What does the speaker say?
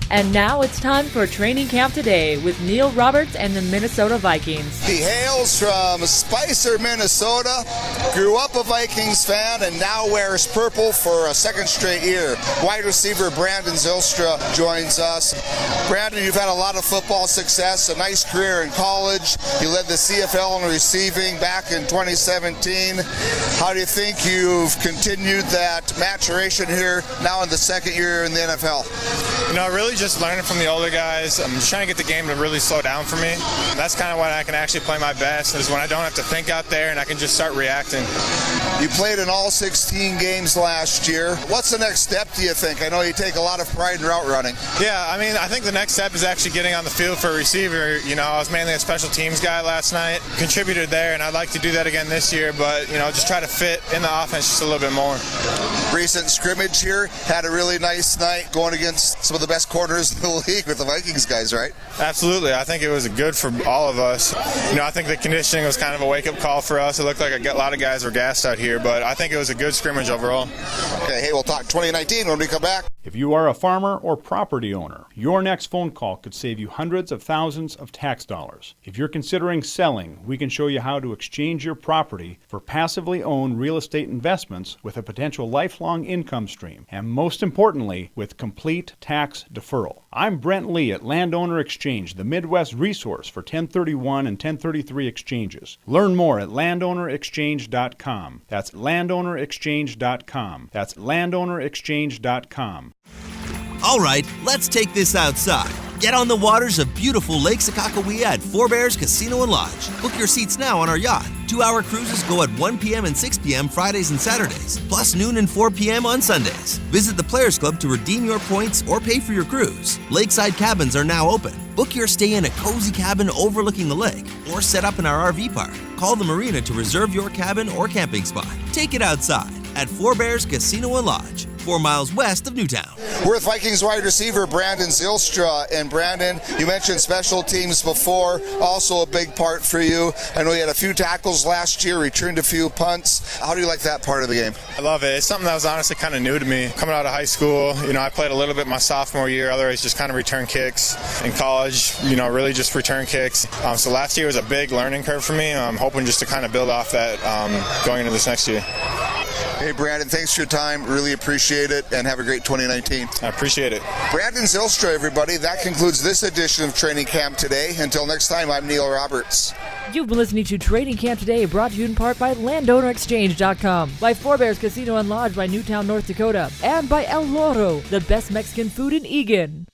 And now it's time for Training Camp Today with Neil Roberts and the Minnesota Vikings. He hails from Spicer, Minnesota, grew up a Vikings fan, and now wears purple for a second straight year. Wide receiver Brandon Zylstra joins us. Brandon, you've had a lot of football success, a nice career in college. You led the CFL in receiving back in 2017. How do you think you've continued that maturation here now in the second year in the NFL? Really just learning from the older guys. I'm just trying to get the game to really slow down for me. That's kind of when I can actually play my best, is when I don't have to think out there and I can just start reacting. You played in all 16 games last year. What's the next step, do you think? I know you take a lot of pride in route running. Yeah, I think the next step is actually getting on the field for a receiver. I was mainly a special teams guy last night, contributed there, and I'd like to do that again this year, but, just try to fit in the offense just a little bit more. Recent scrimmage here, had a really nice night going against some of the best corners in the league with the Vikings guys, right? Absolutely. I think it was good for all of us. I think the conditioning was kind of a wake-up call for us. It looked like a lot of guys were gassed out here, but I think it was a good scrimmage overall. Okay, hey, we'll talk 2019 when we come back. If you are a farmer or property owner, your next phone call could save you hundreds of thousands of tax dollars. If you're considering selling, we can show you how to exchange your property for passively owned real estate investments with a potential lifelong income stream, and most importantly, with complete tax deferral. I'm Brent Lee at Landowner Exchange, the Midwest resource for 1031 and 1033 exchanges. Learn more at landownerexchange.com. That's landownerexchange.com. That's landownerexchange.com. All right, let's take this outside. Get on the waters of beautiful Lake Sakakawea at Four Bears Casino and Lodge. Book your seats now on our yacht. 2-hour cruises go at 1 p.m. and 6 p.m. Fridays and Saturdays, plus noon and 4 p.m. on Sundays. Visit the Players Club to redeem your points or pay for your cruise. Lakeside cabins are now open. Book your stay in a cozy cabin overlooking the lake or set up in our RV park. Call the marina to reserve your cabin or camping spot. Take it outside at Four Bears Casino and Lodge, 4 miles west of Newtown. We're with Vikings wide receiver Brandon Zylstra. And Brandon, you mentioned special teams before, also a big part for you. I know you had a few tackles last year, returned a few punts. How do you like that part of the game? I love it. It's something that was honestly kind of new to me. Coming out of high school, I played a little bit my sophomore year, otherwise just kind of return kicks. In college, really just return kicks. So last year was a big learning curve for me. I'm hoping just to kind of build off that going into this next year. Hey, Brandon, thanks for your time. Really appreciate it, and have a great 2019. I appreciate it. Brandon Zylstra, everybody. That concludes this edition of Training Camp Today. Until next time, I'm Neil Roberts. You've been listening to Training Camp Today, brought to you in part by LandownerExchange.com, by Four Bears Casino and Lodge by Newtown, North Dakota, and by El Loro, the best Mexican food in Eagan.